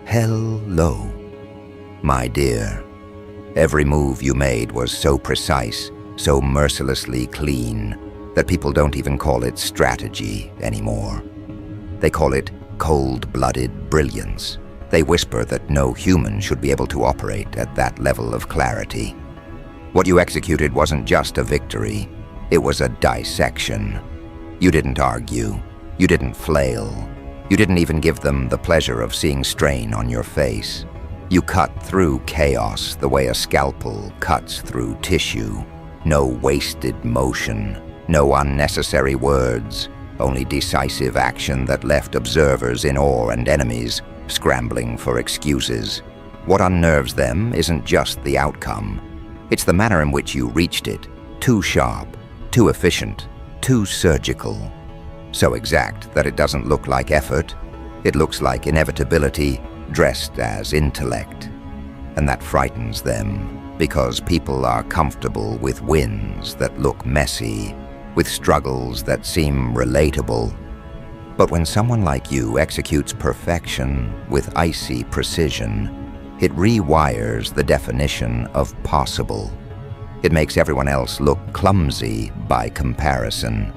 Hello, my dear. Every move you made was so precise, so mercilessly clean, that people don't even call it strategy anymore. They call it cold-blooded brilliance. They whisper that no human should be able to operate at that level of clarity. What you executed wasn't just a victory, it was a dissection. You didn't argue, you didn't flail, you didn't even give them the pleasure of seeing strain on your face. You cut through chaos the way a scalpel cuts through tissue. No wasted motion, no unnecessary words, only decisive action that left observers in awe and enemies scrambling for excuses. What unnerves them isn't just the outcome. It's the manner in which you reached it. Too sharp, too efficient, too surgical. So exact that it doesn't look like effort. It looks like inevitability dressed as intellect. And that frightens them, because people are comfortable with wins that look messy, with struggles that seem relatable. But when someone like you executes perfection with icy precision, it rewires the definition of possible. It makes everyone else look clumsy by comparison.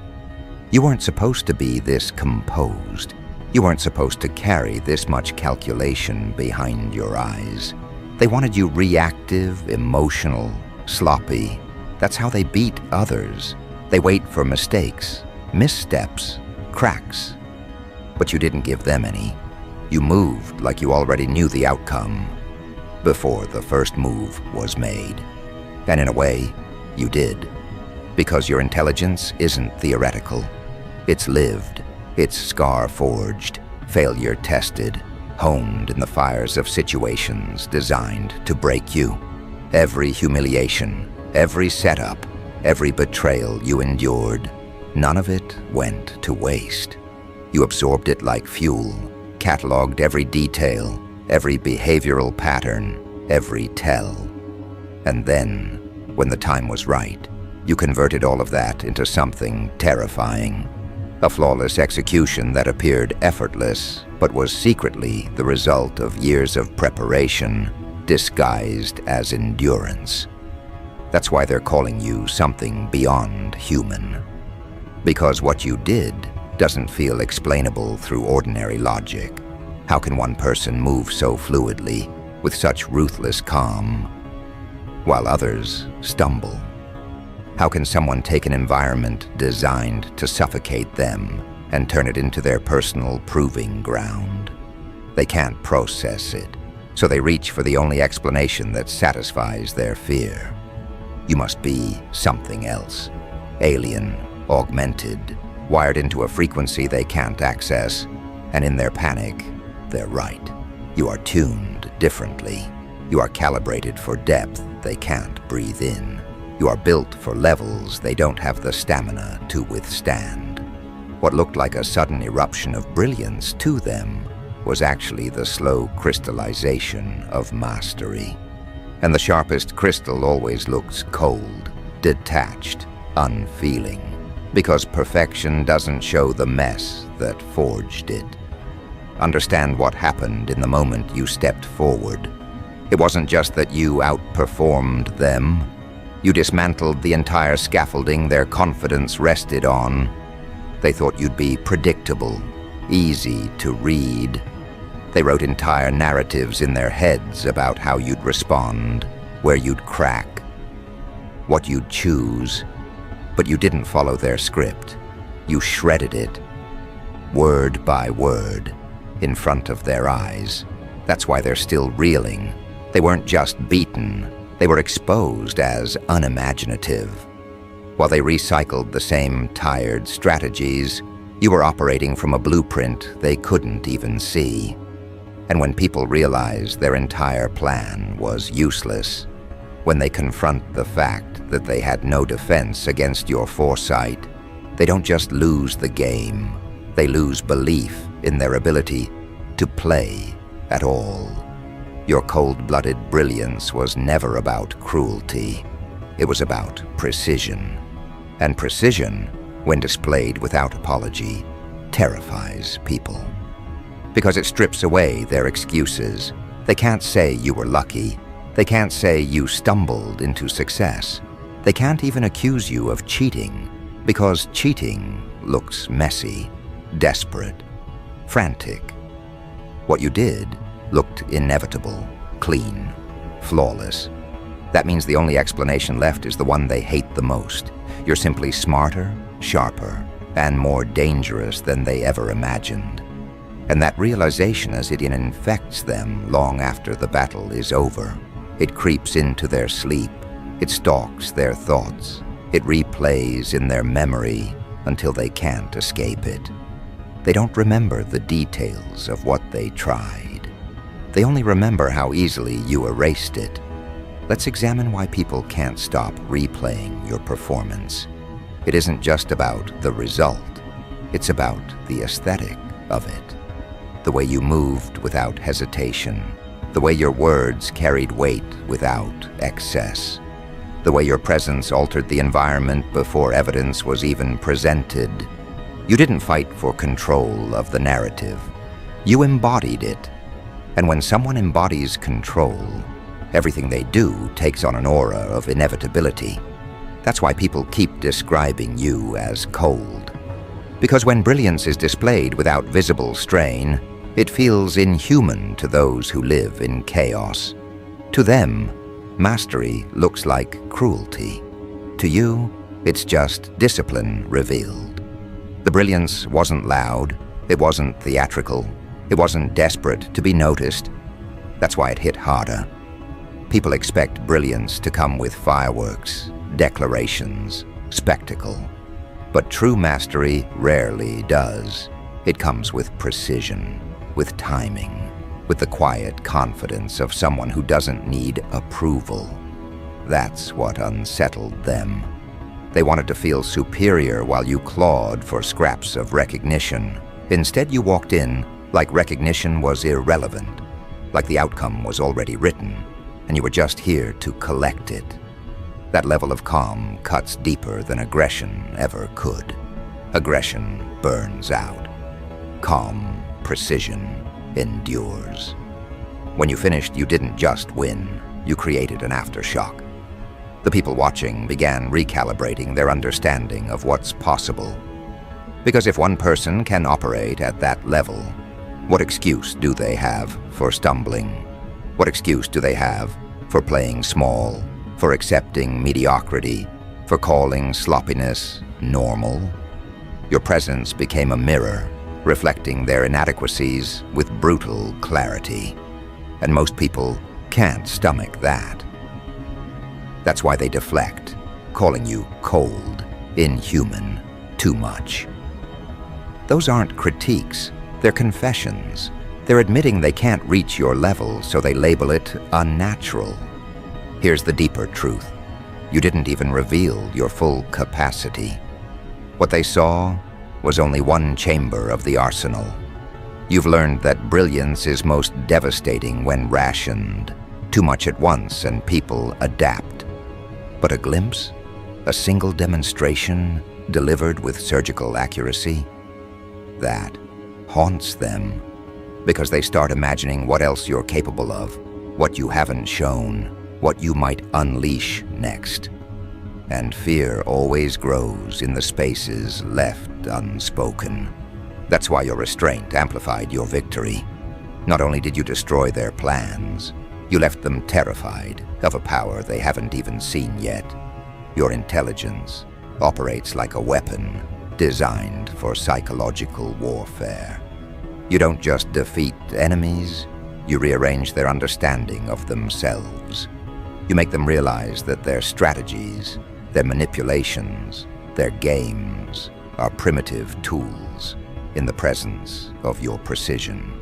You weren't supposed to be this composed. You weren't supposed to carry this much calculation behind your eyes. They wanted you reactive, emotional, sloppy. That's how they beat others. They wait for mistakes, missteps, cracks. But you didn't give them any. You moved like you already knew the outcome before the first move was made. And in a way, you did. Because your intelligence isn't theoretical. It's lived. It's scar-forged, failure-tested, honed in the fires of situations designed to break you. Every humiliation, every setup, every betrayal you endured, none of it went to waste. You absorbed it like fuel, cataloged every detail, every behavioral pattern, every tell. And then, when the time was right, you converted all of that into something terrifying. A flawless execution that appeared effortless, but was secretly the result of years of preparation, disguised as endurance. That's why they're calling you something beyond human. Because what you did doesn't feel explainable through ordinary logic. How can one person move so fluidly, with such ruthless calm, while others stumble? How can someone take an environment designed to suffocate them and turn it into their personal proving ground? They can't process it, so they reach for the only explanation that satisfies their fear. You must be something else, alien, augmented, wired into a frequency they can't access, and in their panic, they're right. You are tuned differently. You are calibrated for depth they can't breathe in. You are built for levels they don't have the stamina to withstand. What looked like a sudden eruption of brilliance to them was actually the slow crystallization of mastery. And the sharpest crystal always looks cold, detached, unfeeling, because perfection doesn't show the mess that forged it. Understand what happened in the moment you stepped forward. It wasn't just that you outperformed them. You dismantled the entire scaffolding their confidence rested on. They thought you'd be predictable, easy to read. They wrote entire narratives in their heads about how you'd respond, where you'd crack, what you'd choose. But you didn't follow their script. You shredded it, word by word, in front of their eyes. That's why they're still reeling. They weren't just beaten. They were exposed as unimaginative. While they recycled the same tired strategies, you were operating from a blueprint they couldn't even see. And when people realize their entire plan was useless, when they confront the fact that they had no defense against your foresight, they don't just lose the game, they lose belief in their ability to play at all. Your cold-blooded brilliance was never about cruelty. It was about precision. And precision, when displayed without apology, terrifies people. because it strips away their excuses. They can't say you were lucky. They can't say you stumbled into success. They can't even accuse you of cheating, because cheating looks messy, desperate, frantic. What you did looked inevitable, clean, flawless. That means the only explanation left is the one they hate the most. You're simply smarter, sharper, and more dangerous than they ever imagined. And that realization, as it infects them long after the battle is over, it creeps into their sleep, it stalks their thoughts, it replays in their memory until they can't escape it. They don't remember the details of what they tried. They only remember how easily you erased it. Let's examine why people can't stop replaying your performance. It isn't just about the result. It's about the aesthetic of it. The way you moved without hesitation. The way your words carried weight without excess. The way your presence altered the environment before evidence was even presented. You didn't fight for control of the narrative. You embodied it. And when someone embodies control, everything they do takes on an aura of inevitability. That's why people keep describing you as cold. Because when brilliance is displayed without visible strain, it feels inhuman to those who live in chaos. To them, mastery looks like cruelty. To you, it's just discipline revealed. The brilliance wasn't loud, it wasn't theatrical, it wasn't desperate to be noticed. That's why it hit harder. People expect brilliance to come with fireworks, declarations, spectacle. But true mastery rarely does. It comes with precision, with timing, with the quiet confidence of someone who doesn't need approval. That's what unsettled them. They wanted to feel superior while you clawed for scraps of recognition. Instead, you walked in like recognition was irrelevant, like the outcome was already written, and you were just here to collect it. That level of calm cuts deeper than aggression ever could. Aggression burns out. Calm, precision, endures. When you finished, you didn't just win, you created an aftershock. The people watching began recalibrating their understanding of what's possible. Because if one person can operate at that level, what excuse do they have for stumbling? What excuse do they have for playing small, for accepting mediocrity, for calling sloppiness normal? Your presence became a mirror, reflecting their inadequacies with brutal clarity. And most people can't stomach that. That's why they deflect, calling you cold, inhuman, too much. Those aren't critiques, they're confessions. They're admitting they can't reach your level, so they label it unnatural. Here's the deeper truth. You didn't even reveal your full capacity. What they saw was only one chamber of the arsenal. You've learned that brilliance is most devastating when rationed. Too much at once and people adapt. But a glimpse? A single demonstration delivered with surgical accuracy? That haunts them. Because they start imagining what else you're capable of, what you haven't shown, what you might unleash next. And fear always grows in the spaces left unspoken. That's why your restraint amplified your victory. Not only did you destroy their plans, you left them terrified of a power they haven't even seen yet. Your intelligence operates like a weapon designed for psychological warfare. You don't just defeat enemies, you rearrange their understanding of themselves. You make them realize that their strategies, their manipulations, their games are primitive tools in the presence of your precision.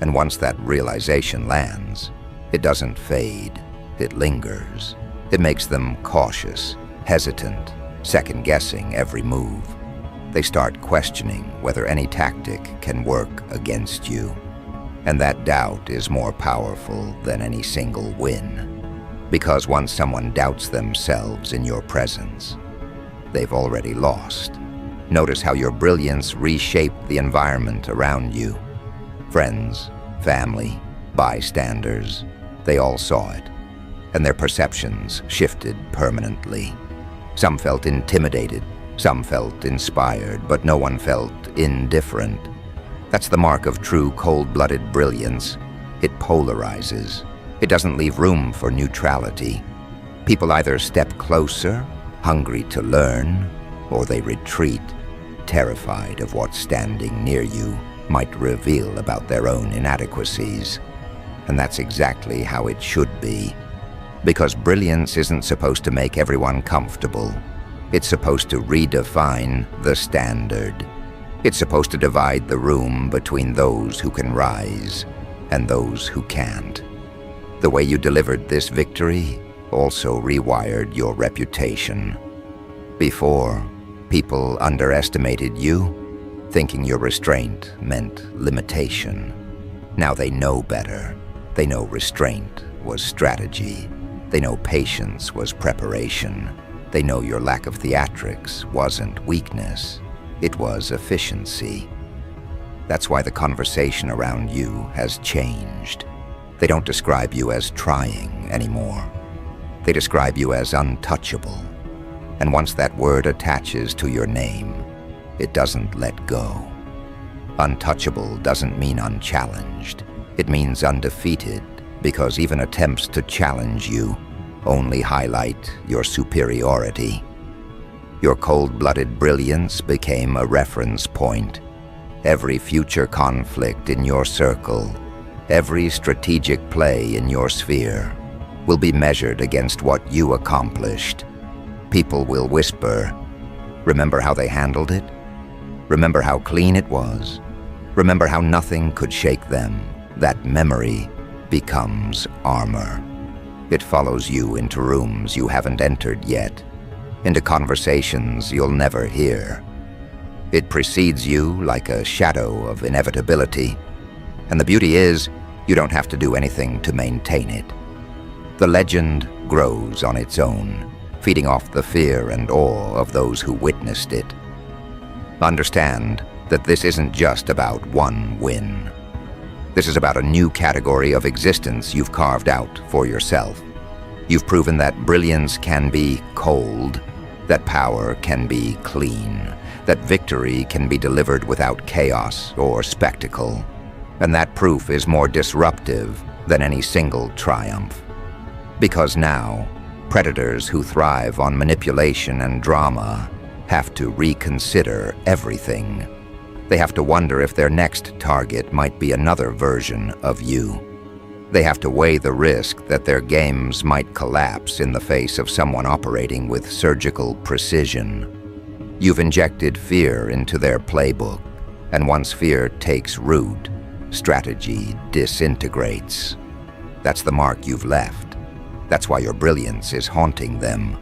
And once that realization lands, it doesn't fade, it lingers. It makes them cautious, hesitant, second-guessing every move. They start questioning whether any tactic can work against you. And that doubt is more powerful than any single win. Because once someone doubts themselves in your presence, they've already lost. Notice how your brilliance reshaped the environment around you. Friends, family, bystanders, they all saw it, and their perceptions shifted permanently. Some felt intimidated, some felt inspired, but no one felt indifferent. That's the mark of true cold-blooded brilliance. It polarizes. It doesn't leave room for neutrality. People either step closer, hungry to learn, or they retreat, terrified of what standing near you might reveal about their own inadequacies. And that's exactly how it should be. Because brilliance isn't supposed to make everyone comfortable. It's supposed to redefine the standard. It's supposed to divide the room between those who can rise and those who can't. The way you delivered this victory also rewired your reputation. Before, people underestimated you, thinking your restraint meant limitation. Now they know better. They know restraint was strategy. They know patience was preparation. They know your lack of theatrics wasn't weakness. It was efficiency. That's why the conversation around you has changed. They don't describe you as trying anymore. They describe you as untouchable. And once that word attaches to your name, it doesn't let go. Untouchable doesn't mean unchallenged. It means undefeated, because even attempts to challenge you only highlight your superiority. Your cold-blooded brilliance became a reference point. Every future conflict in your circle, every strategic play in your sphere, will be measured against what you accomplished. People will whisper, "Remember how they handled it? Remember how clean it was? Remember how nothing could shake them?" That memory becomes armor. It follows you into rooms you haven't entered yet, into conversations you'll never hear. It precedes you like a shadow of inevitability, and the beauty is, you don't have to do anything to maintain it. The legend grows on its own, feeding off the fear and awe of those who witnessed it. Understand that this isn't just about one win. This is about a new category of existence you've carved out for yourself. You've proven that brilliance can be cold, that power can be clean, that victory can be delivered without chaos or spectacle. And that proof is more disruptive than any single triumph. Because now, predators who thrive on manipulation and drama have to reconsider everything. They have to wonder if their next target might be another version of you. They have to weigh the risk that their games might collapse in the face of someone operating with surgical precision. You've injected fear into their playbook, and once fear takes root, strategy disintegrates. That's the mark you've left. That's why your brilliance is haunting them.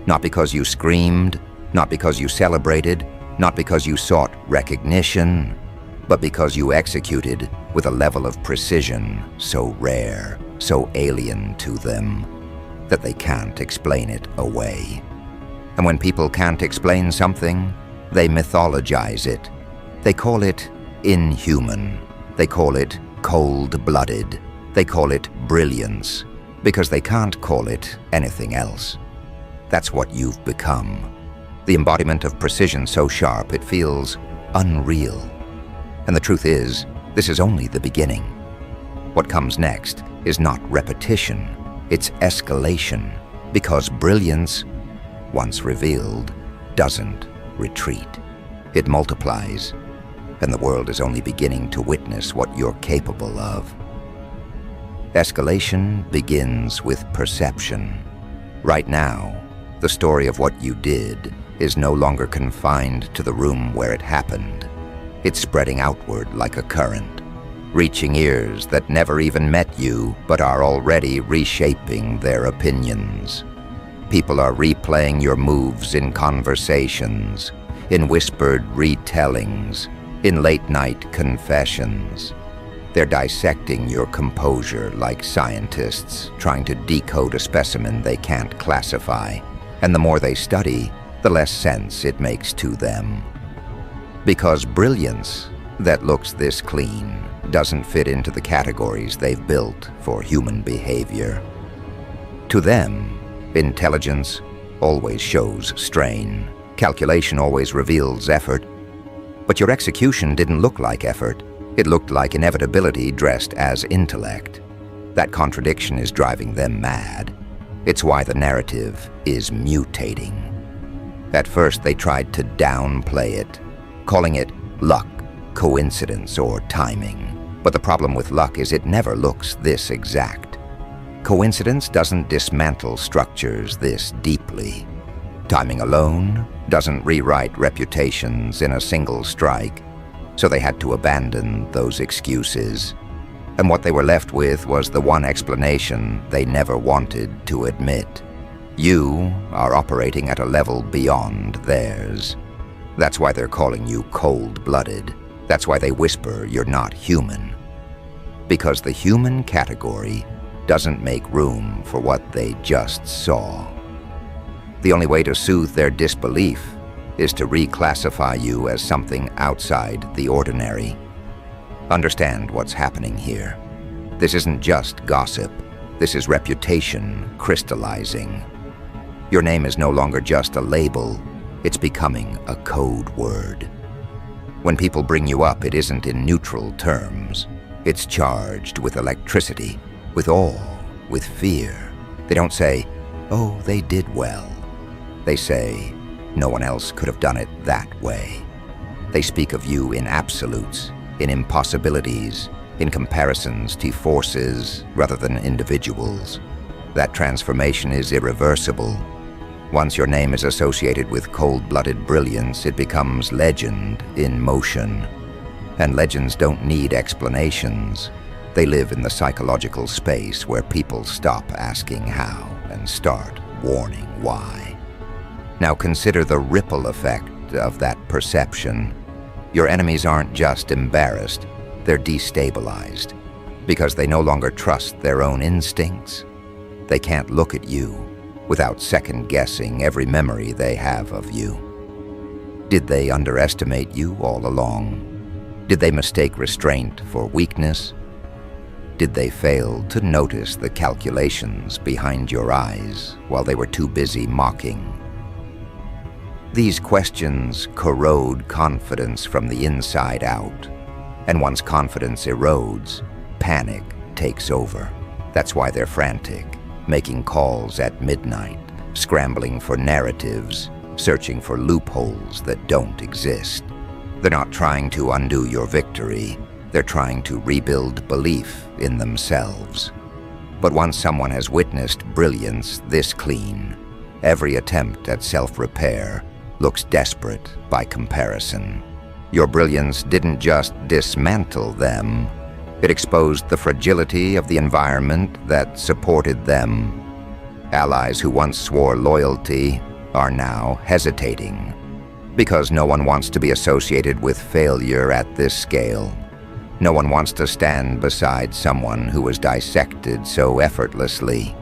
Not because you screamed, not because you celebrated, not because you sought recognition, but because you executed with a level of precision so rare, so alien to them, that they can't explain it away. And when people can't explain something, they mythologize it. They call it inhuman. They call it cold-blooded. They call it brilliance, because they can't call it anything else. That's what you've become. The embodiment of precision so sharp it feels unreal. And the truth is, this is only the beginning. What comes next is not repetition, it's escalation, because brilliance, once revealed, doesn't retreat. It multiplies, and the world is only beginning to witness what you're capable of. Escalation begins with perception. Right now, the story of what you did is no longer confined to the room where it happened. It's spreading outward like a current, reaching ears that never even met you but are already reshaping their opinions. People are replaying your moves in conversations, in whispered retellings, in late-night confessions. They're dissecting your composure like scientists trying to decode a specimen they can't classify, and the more they study, the less sense it makes to them. Because brilliance that looks this clean, doesn't fit into the categories they've built for human behavior. To them, intelligence always shows strain. Calculation always reveals effort. But your execution didn't look like effort. It looked like inevitability dressed as intellect. That contradiction is driving them mad. It's why the narrative is mutating. At first, they tried to downplay it, calling it luck, coincidence, or timing. But the problem with luck is it never looks this exact. Coincidence doesn't dismantle structures this deeply. Timing alone doesn't rewrite reputations in a single strike, so they had to abandon those excuses. And what they were left with was the one explanation they never wanted to admit. You are operating at a level beyond theirs. That's why they're calling you cold-blooded. That's why they whisper you're not human. Because the human category doesn't make room for what they just saw. The only way to soothe their disbelief is to reclassify you as something outside the ordinary. Understand what's happening here. This isn't just gossip. This is reputation crystallizing. Your name is no longer just a label. It's becoming a code word. When people bring you up, it isn't in neutral terms. It's charged with electricity, with awe, with fear. They don't say, "Oh, they did well." They say, "No one else could have done it that way." They speak of you in absolutes, in impossibilities, in comparisons to forces rather than individuals. That transformation is irreversible. Once your name is associated with cold-blooded brilliance, it becomes legend in motion. And legends don't need explanations. They live in the psychological space where people stop asking how and start warning why. Now consider the ripple effect of that perception. Your enemies aren't just embarrassed, they're destabilized because they no longer trust their own instincts. They can't look at you without second-guessing every memory they have of you. Did they underestimate you all along? Did they mistake restraint for weakness? Did they fail to notice the calculations behind your eyes while they were too busy mocking? These questions corrode confidence from the inside out. And once confidence erodes, panic takes over. That's why they're frantic, making calls at midnight, scrambling for narratives, searching for loopholes that don't exist. They're not trying to undo your victory. They're trying to rebuild belief in themselves. But once someone has witnessed brilliance this clean, every attempt at self-repair looks desperate by comparison. Your brilliance didn't just dismantle them, it exposed the fragility of the environment that supported them. Allies who once swore loyalty are now hesitating, because no one wants to be associated with failure at this scale. No one wants to stand beside someone who was dissected so effortlessly.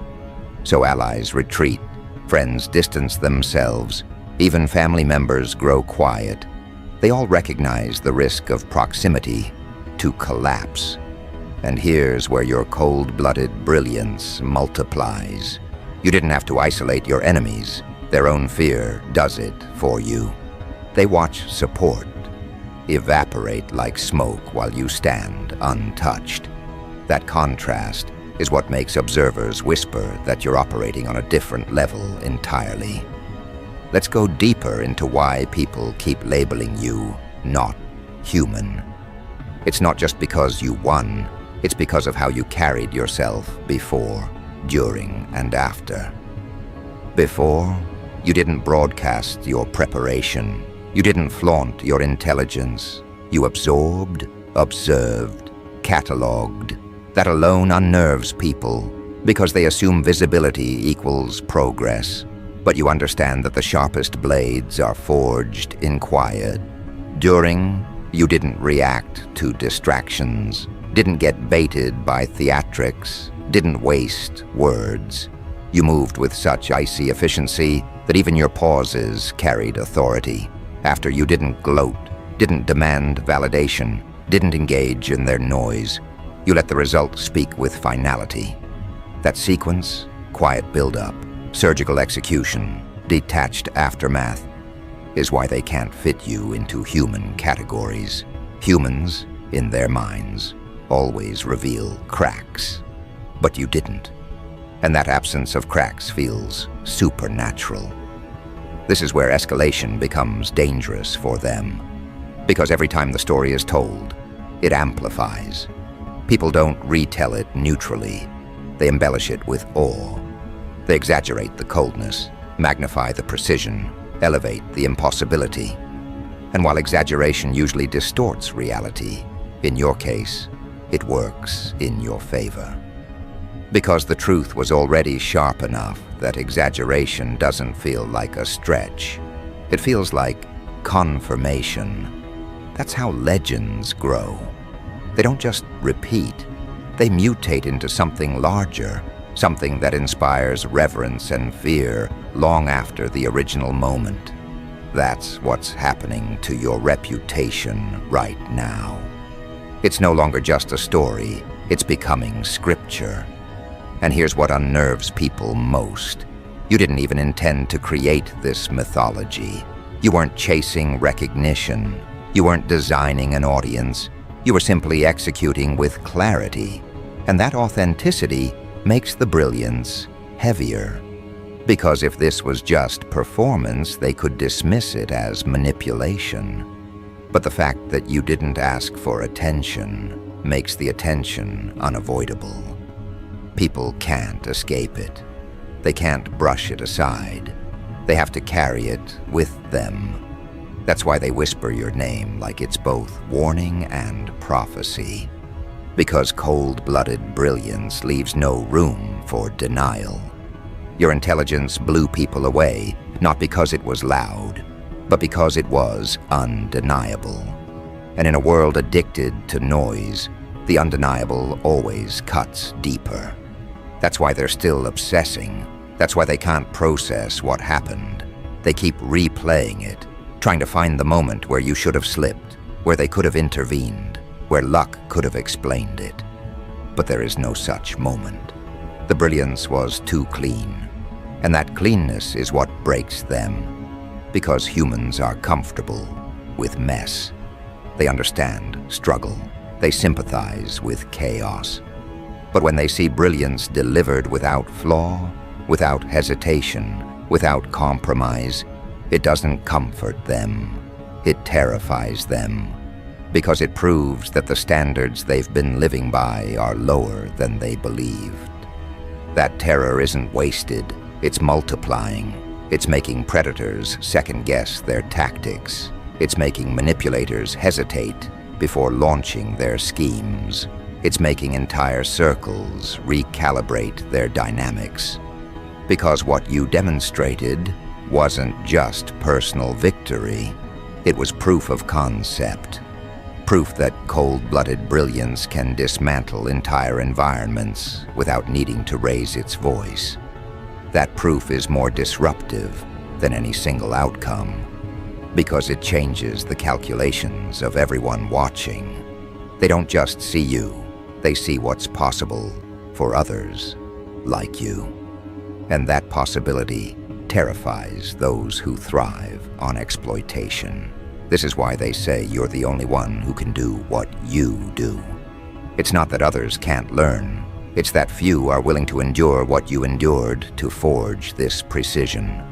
So allies retreat, friends distance themselves, even family members grow quiet. They all recognize the risk of proximity to collapse. And here's where your cold-blooded brilliance multiplies. You didn't have to isolate your enemies. Their own fear does it for you. They watch support evaporate like smoke while you stand untouched. That contrast is what makes observers whisper that you're operating on a different level entirely. Let's go deeper into why people keep labeling you not human. It's not just because you won, it's because of how you carried yourself before, during, and after. Before, you didn't broadcast your preparation. You didn't flaunt your intelligence. You absorbed, observed, cataloged. That alone unnerves people because they assume visibility equals progress. But you understand that the sharpest blades are forged in quiet. During, you didn't react to distractions, didn't get baited by theatrics, didn't waste words. You moved with such icy efficiency that even your pauses carried authority. After, you didn't gloat, didn't demand validation. didn't engage in their noise. You let the result speak with finality. That sequence, quiet build-up, surgical execution, detached aftermath, is why they can't fit you into human categories. Humans, in their minds, always reveal cracks. But you didn't. And that absence of cracks feels supernatural. This is where escalation becomes dangerous for them. Because every time the story is told, it amplifies. People don't retell it neutrally. They embellish it with awe. They exaggerate the coldness, magnify the precision, elevate the impossibility. And while exaggeration usually distorts reality, in your case, it works in your favor. Because the truth was already sharp enough that exaggeration doesn't feel like a stretch. It feels like confirmation. That's how legends grow. They don't just repeat. They mutate into something larger, something that inspires reverence and fear long after the original moment. That's what's happening to your reputation right now. It's no longer just a story, it's becoming scripture. And here's what unnerves people most. You didn't even intend to create this mythology. You weren't chasing recognition. You weren't designing an audience. You were simply executing with clarity. And that authenticity makes the brilliance heavier. Because if this was just performance, they could dismiss it as manipulation. But the fact that you didn't ask for attention makes the attention unavoidable. People can't escape it. They can't brush it aside. They have to carry it with them. That's why they whisper your name like it's both warning and prophecy. Because cold-blooded brilliance leaves no room for denial. Your intelligence blew people away, not because it was loud, but because it was undeniable. And in a world addicted to noise, the undeniable always cuts deeper. That's why they're still obsessing. That's why they can't process what happened. They keep replaying it, trying to find the moment where you should have slipped, where they could have intervened, where luck could have explained it. But there is no such moment. The brilliance was too clean, and that cleanness is what breaks them. Because humans are comfortable with mess. They understand struggle. They sympathize with chaos. But when they see brilliance delivered without flaw, without hesitation, without compromise, it doesn't comfort them. It terrifies them. Because it proves that the standards they've been living by are lower than they believed. That terror isn't wasted. It's multiplying. It's making predators second-guess their tactics. It's making manipulators hesitate before launching their schemes. It's making entire circles recalibrate their dynamics. Because what you demonstrated wasn't just personal victory. It was proof of concept. Proof that cold-blooded brilliance can dismantle entire environments without needing to raise its voice. That proof is more disruptive than any single outcome, because it changes the calculations of everyone watching. They don't just see you, they see what's possible for others like you. And that possibility terrifies those who thrive on exploitation. This is why they say you're the only one who can do what you do. It's not that others can't learn. It's that few are willing to endure what you endured to forge this precision.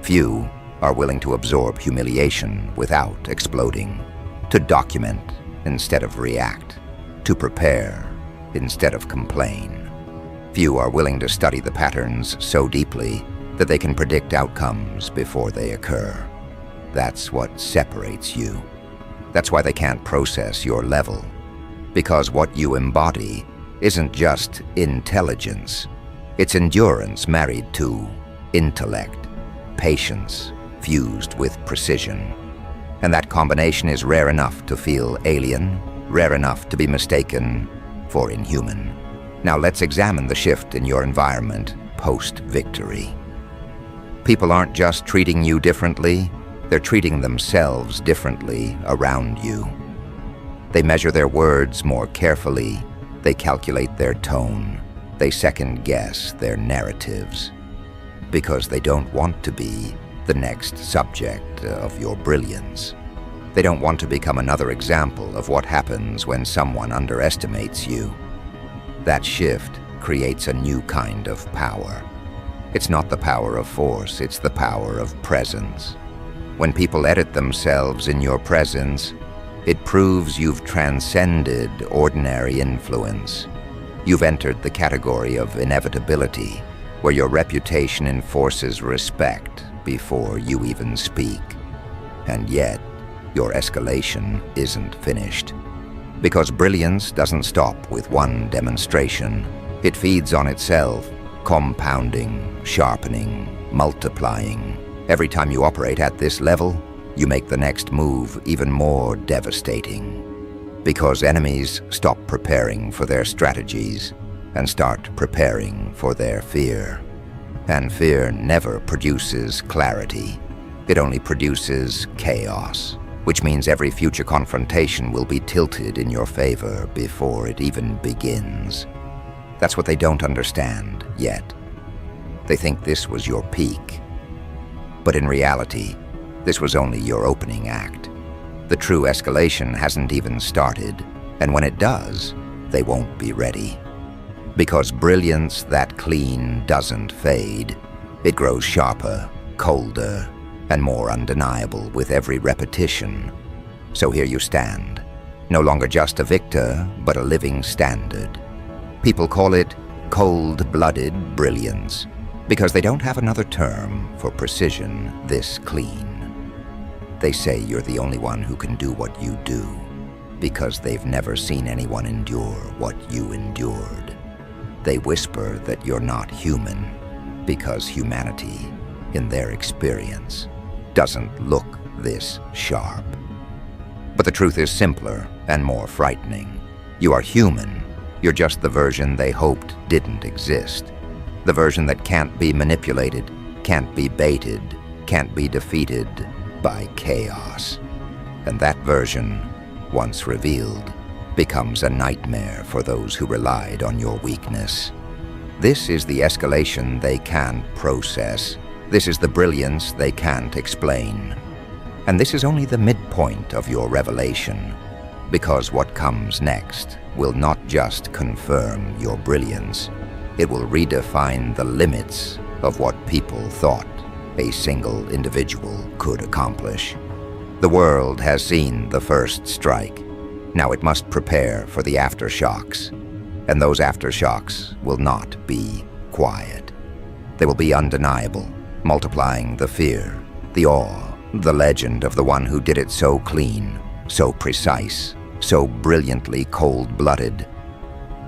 Few are willing to absorb humiliation without exploding, to document instead of react, to prepare instead of complain. Few are willing to study the patterns so deeply that they can predict outcomes before they occur. That's what separates you. That's why they can't process your level. Because what you embody isn't just intelligence. It's endurance married to intellect, patience fused with precision. And that combination is rare enough to feel alien, rare enough to be mistaken for inhuman. Now let's examine the shift in your environment post-victory. People aren't just treating you differently, they're treating themselves differently around you. They measure their words more carefully. They calculate their tone. They second-guess their narratives. Because they don't want to be the next subject of your brilliance. They don't want to become another example of what happens when someone underestimates you. That shift creates a new kind of power. It's not the power of force, it's the power of presence. When people edit themselves in your presence, it proves you've transcended ordinary influence. You've entered the category of inevitability, where your reputation enforces respect before you even speak. And yet, your escalation isn't finished. Because brilliance doesn't stop with one demonstration. It feeds on itself, compounding, sharpening, multiplying. Every time you operate at this level, you make the next move even more devastating. Because enemies stop preparing for their strategies and start preparing for their fear. And fear never produces clarity. It only produces chaos, which means every future confrontation will be tilted in your favor before it even begins. That's what they don't understand yet. They think this was your peak. But in reality, this was only your opening act. The true escalation hasn't even started, and when it does, they won't be ready. Because brilliance that clean doesn't fade. It grows sharper, colder, and more undeniable with every repetition. So here you stand, no longer just a victor, but a living standard. People call it cold-blooded brilliance, because they don't have another term for precision this clean. They say you're the only one who can do what you do, because they've never seen anyone endure what you endured. They whisper that you're not human, because humanity, in their experience, doesn't look this sharp. But the truth is simpler and more frightening. You are human. You're just the version they hoped didn't exist. The version that can't be manipulated, can't be baited, can't be defeated by chaos. And that version, once revealed, becomes a nightmare for those who relied on your weakness. This is the escalation they can't process. This is the brilliance they can't explain. And this is only the midpoint of your revelation, because what comes next will not just confirm your brilliance, it will redefine the limits of what people thought a single individual could accomplish. The world has seen the first strike. Now it must prepare for the aftershocks. And those aftershocks will not be quiet. They will be undeniable, multiplying the fear, the awe, the legend of the one who did it so clean, so precise, so brilliantly cold-blooded,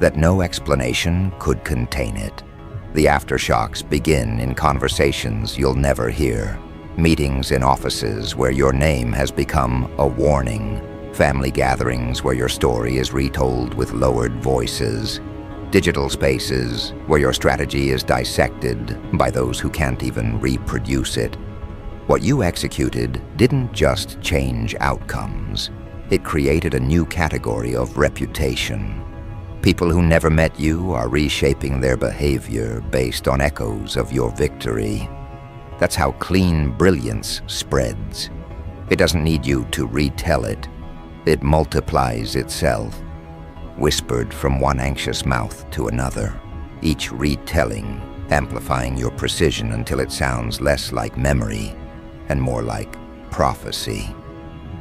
that no explanation could contain it. The aftershocks begin in conversations you'll never hear, meetings in offices where your name has become a warning, family gatherings where your story is retold with lowered voices, digital spaces where your strategy is dissected by those who can't even reproduce it. What you executed didn't just change outcomes, it created a new category of reputation. People who never met you are reshaping their behavior based on echoes of your victory. That's how clean brilliance spreads. It doesn't need you to retell it. It multiplies itself, whispered from one anxious mouth to another, each retelling amplifying your precision until it sounds less like memory and more like prophecy.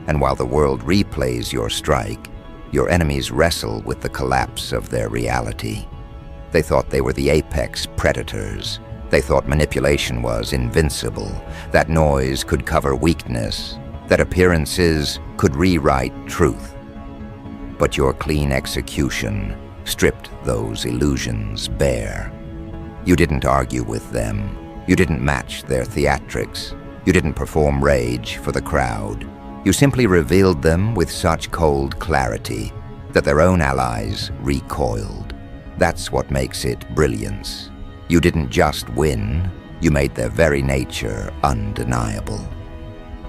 And while the world replays your strike, your enemies wrestle with the collapse of their reality. They thought they were the apex predators. They thought manipulation was invincible, that noise could cover weakness, that appearances could rewrite truth. But your clean execution stripped those illusions bare. You didn't argue with them. You didn't match their theatrics. You didn't perform rage for the crowd. You simply revealed them with such cold clarity that their own allies recoiled. That's what makes it brilliance. You didn't just win, you made their very nature undeniable.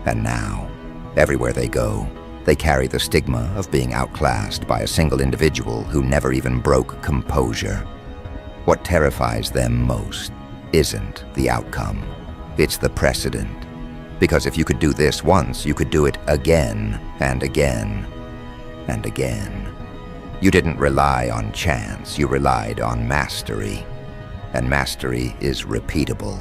And now, everywhere they go, They carry the stigma of being outclassed by a single individual who never even broke composure. What terrifies them most isn't the outcome, it's the precedent. Because if you could do this once, you could do it again and again and again. You didn't rely on chance, you relied on mastery. And mastery is repeatable.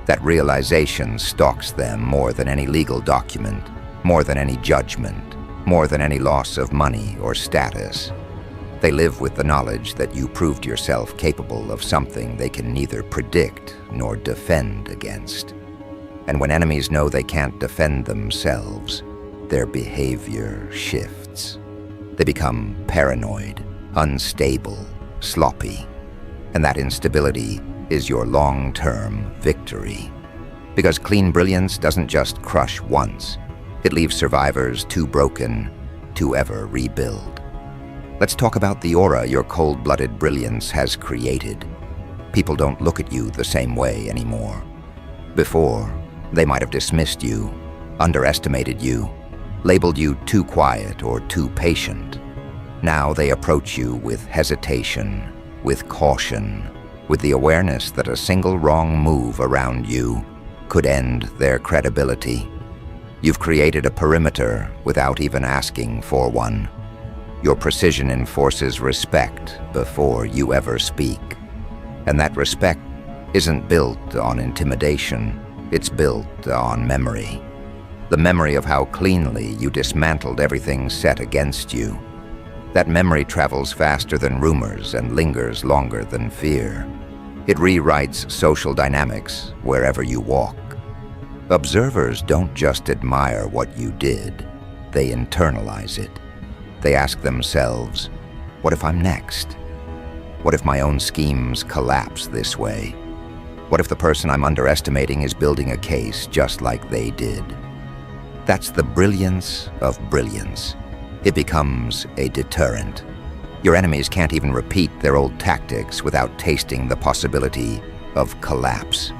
That realization stalks them more than any legal document, more than any judgment, more than any loss of money or status. They live with the knowledge that you proved yourself capable of something they can neither predict nor defend against. And when enemies know they can't defend themselves, their behavior shifts. They become paranoid, unstable, sloppy. And that instability is your long-term victory. Because clean brilliance doesn't just crush once, it leaves survivors too broken to ever rebuild. Let's talk about the aura your cold-blooded brilliance has created. People don't look at you the same way anymore. Before, they might have dismissed you, underestimated you, labeled you too quiet or too patient. Now they approach you with hesitation, with caution, with the awareness that a single wrong move around you could end their credibility. You've created a perimeter without even asking for one. Your precision enforces respect before you ever speak. And that respect isn't built on intimidation, it's built on memory. The memory of how cleanly you dismantled everything set against you. That memory travels faster than rumors and lingers longer than fear. It rewrites social dynamics wherever you walk. Observers don't just admire what you did, they internalize it. They ask themselves, what if I'm next? What if my own schemes collapse this way? What if the person I'm underestimating is building a case just like they did? That's the brilliance of brilliance. It becomes a deterrent. Your enemies can't even repeat their old tactics without tasting the possibility of collapse.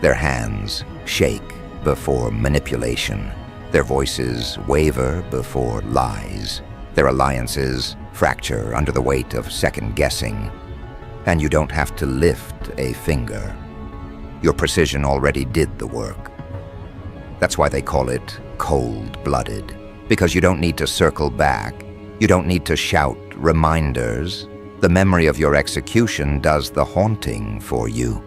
Their hands shake before manipulation. Their voices waver before lies. Their alliances fracture under the weight of second-guessing. And you don't have to lift a finger. Your precision already did the work. That's why they call it cold-blooded. Because you don't need to circle back. You don't need to shout reminders. The memory of your execution does the haunting for you.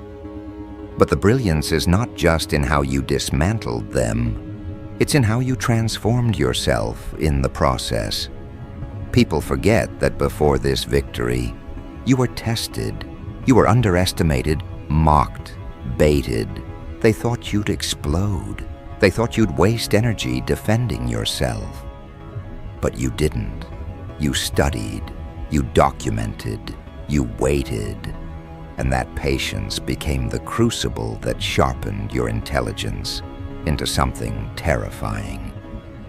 But the brilliance is not just in how you dismantled them. It's in how you transformed yourself in the process. People forget that before this victory, you were tested. You were underestimated, mocked, baited. They thought you'd explode. They thought you'd waste energy defending yourself. But you didn't. You studied, you documented, you waited, and that patience became the crucible that sharpened your intelligence into something terrifying.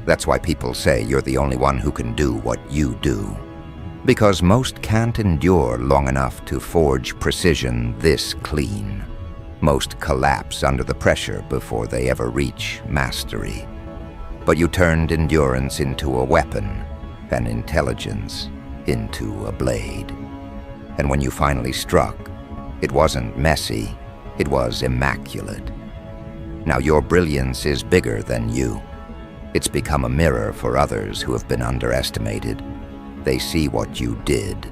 That's why people say you're the only one who can do what you do. Because most can't endure long enough to forge precision this clean. Most collapse under the pressure before they ever reach mastery. But you turned endurance into a weapon, and intelligence into a blade. And when you finally struck, it wasn't messy, it was immaculate. Now your brilliance is bigger than you. It's become a mirror for others who have been underestimated. They see what you did,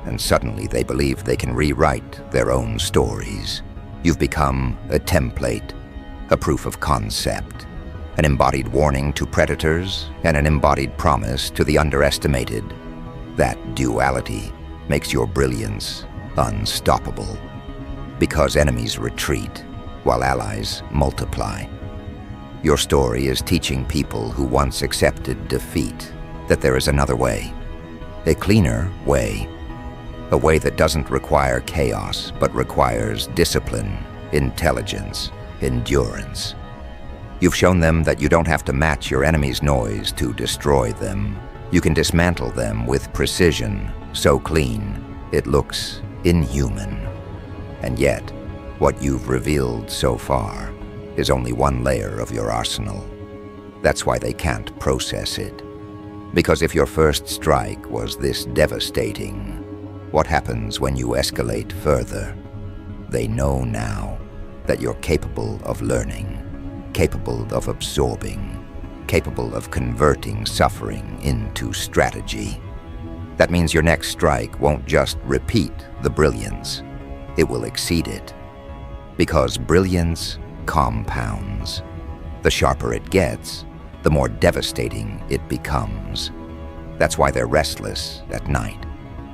and suddenly they believe they can rewrite their own stories. You've become a template, a proof of concept, an embodied warning to predators and an embodied promise to the underestimated. That duality makes your brilliance unstoppable. Because enemies retreat, while allies multiply. Your story is teaching people who once accepted defeat that there is another way, a cleaner way, a way that doesn't require chaos, but requires discipline, intelligence, endurance. You've shown them that you don't have to match your enemy's noise to destroy them. You can dismantle them with precision, so clean, it looks inhuman. And yet, what you've revealed so far is only one layer of your arsenal. That's why they can't process it. Because if your first strike was this devastating, what happens when you escalate further? They know now that you're capable of learning, capable of absorbing, capable of converting suffering into strategy. That means your next strike won't just repeat the brilliance, it will exceed it. Because brilliance compounds. The sharper it gets, the more devastating it becomes. That's why they're restless at night.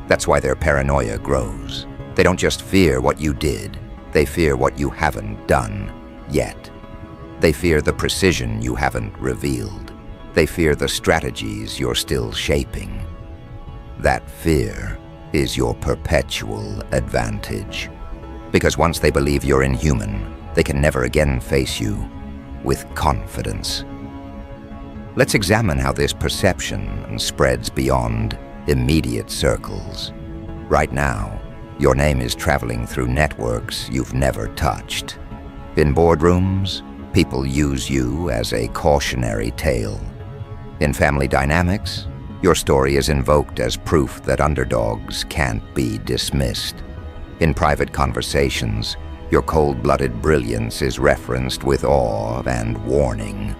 That's why their paranoia grows. They don't just fear what you did, they fear what you haven't done yet. They fear the precision you haven't revealed. They fear the strategies you're still shaping. That fear is your perpetual advantage. Because once they believe you're inhuman, they can never again face you with confidence. Let's examine how this perception spreads beyond immediate circles. Right now, your name is traveling through networks you've never touched. In boardrooms, people use you as a cautionary tale. In family dynamics, your story is invoked as proof that underdogs can't be dismissed. In private conversations, your cold-blooded brilliance is referenced with awe and warning.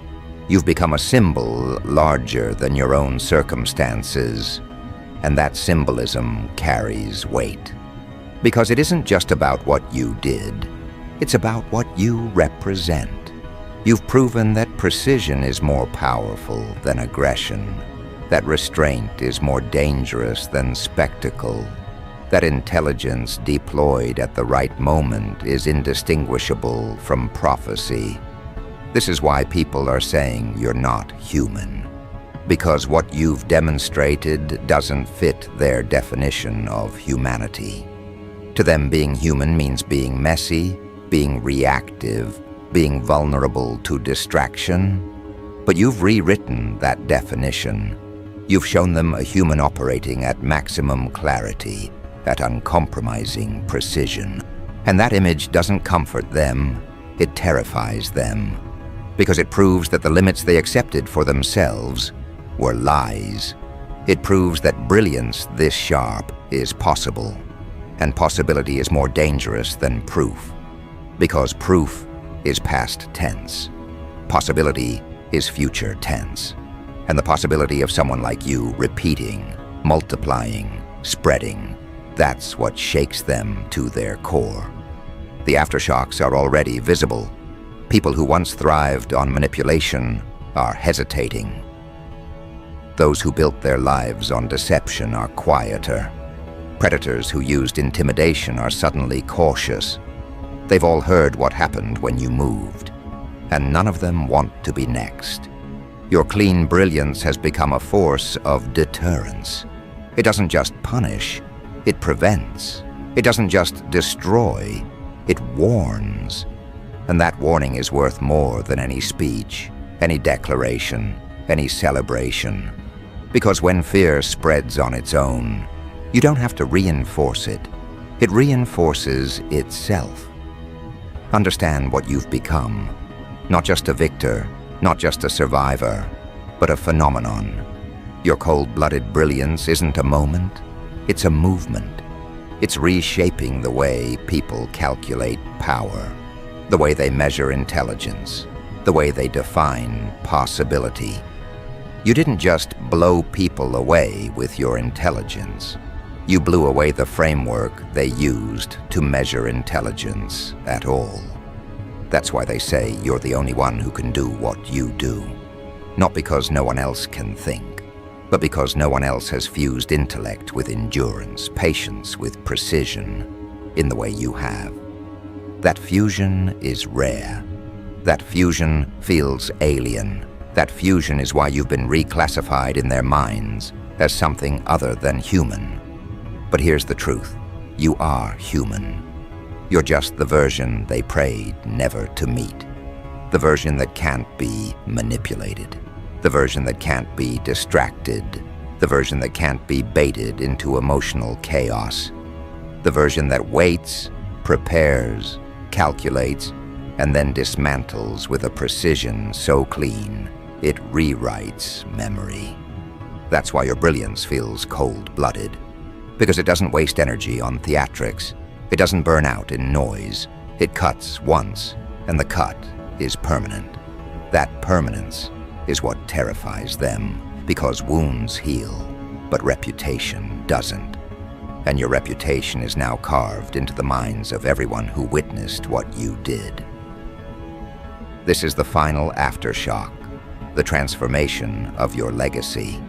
You've become a symbol larger than your own circumstances, and that symbolism carries weight. Because it isn't just about what you did, it's about what you represent. You've proven that precision is more powerful than aggression, that restraint is more dangerous than spectacle, that intelligence deployed at the right moment is indistinguishable from prophecy. This is why people are saying you're not human, because what you've demonstrated doesn't fit their definition of humanity. To them, being human means being messy, being reactive, being vulnerable to distraction. But you've rewritten that definition. You've shown them a human operating at maximum clarity, at uncompromising precision. And that image doesn't comfort them, it terrifies them. Because it proves that the limits they accepted for themselves were lies. It proves that brilliance this sharp is possible. And possibility is more dangerous than proof. Because proof is past tense. Possibility is future tense. And the possibility of someone like you repeating, multiplying, spreading, that's what shakes them to their core. The aftershocks are already visible. People who once thrived on manipulation are hesitating. Those who built their lives on deception are quieter. Predators who used intimidation are suddenly cautious. They've all heard what happened when you moved, and none of them want to be next. Your clean brilliance has become a force of deterrence. It doesn't just punish, it prevents. It doesn't just destroy, it warns. And that warning is worth more than any speech, any declaration, any celebration. Because when fear spreads on its own, you don't have to reinforce it. It reinforces itself. Understand what you've become. Not just a victor, not just a survivor, but a phenomenon. Your cold-blooded brilliance isn't a moment, it's a movement. It's reshaping the way people calculate power, the way they measure intelligence, the way they define possibility. You didn't just blow people away with your intelligence. You blew away the framework they used to measure intelligence at all. That's why they say you're the only one who can do what you do. Not because no one else can think, but because no one else has fused intellect with endurance, patience with precision, in the way you have. That fusion is rare. That fusion feels alien. That fusion is why you've been reclassified in their minds as something other than human. But here's the truth. You are human. You're just the version they prayed never to meet. The version that can't be manipulated. The version that can't be distracted. The version that can't be baited into emotional chaos. The version that waits, prepares, calculates, and then dismantles with a precision so clean it rewrites memory. That's why your brilliance feels cold-blooded. Because it doesn't waste energy on theatrics. It doesn't burn out in noise. It cuts once, and the cut is permanent. That permanence is what terrifies them, because wounds heal, but reputation doesn't. And your reputation is now carved into the minds of everyone who witnessed what you did. This is the final aftershock, the transformation of your legacy.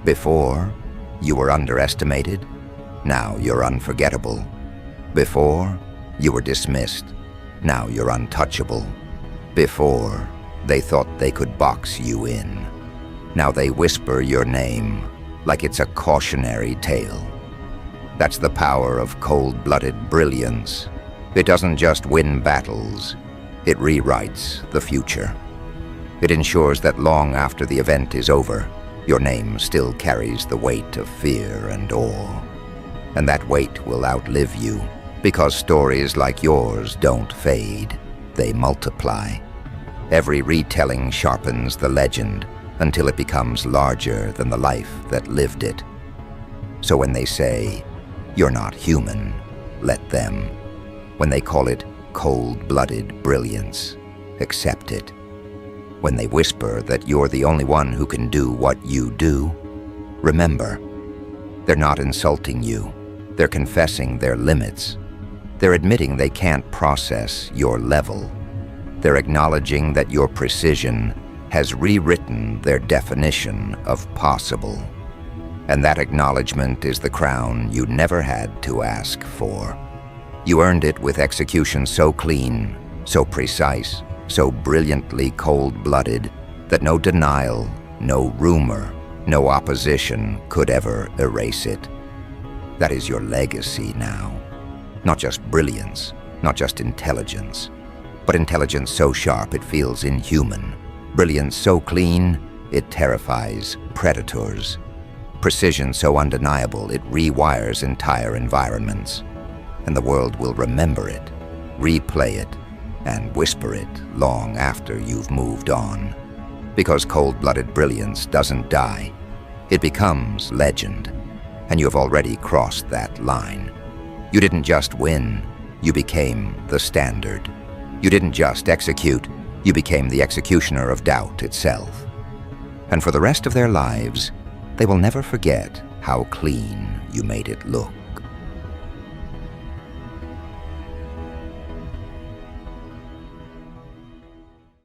Before, you were underestimated. Now you're unforgettable. Before, you were dismissed. Now you're untouchable. Before, they thought they could box you in. Now they whisper your name like it's a cautionary tale. That's the power of cold-blooded brilliance. It doesn't just win battles, it rewrites the future. It ensures that long after the event is over, your name still carries the weight of fear and awe. And that weight will outlive you, because stories like yours don't fade, they multiply. Every retelling sharpens the legend until it becomes larger than the life that lived it. So when they say, "You're not human," let them. When they call it cold-blooded brilliance, accept it. When they whisper that you're the only one who can do what you do, remember, they're not insulting you. They're confessing their limits. They're admitting they can't process your level. They're acknowledging that your precision has rewritten their definition of possible. And that acknowledgement is the crown you never had to ask for. You earned it with execution so clean, so precise, so brilliantly cold-blooded that no denial, no rumor, no opposition could ever erase it. That is your legacy now. Not just brilliance, not just intelligence, but intelligence so sharp it feels inhuman. Brilliance so clean, it terrifies predators. Precision so undeniable, it rewires entire environments. And the world will remember it, replay it, and whisper it long after you've moved on. Because cold-blooded brilliance doesn't die. It becomes legend. And you have already crossed that line. You didn't just win, you became the standard. You didn't just execute, you became the executioner of doubt itself. And for the rest of their lives, they will never forget how clean you made it look.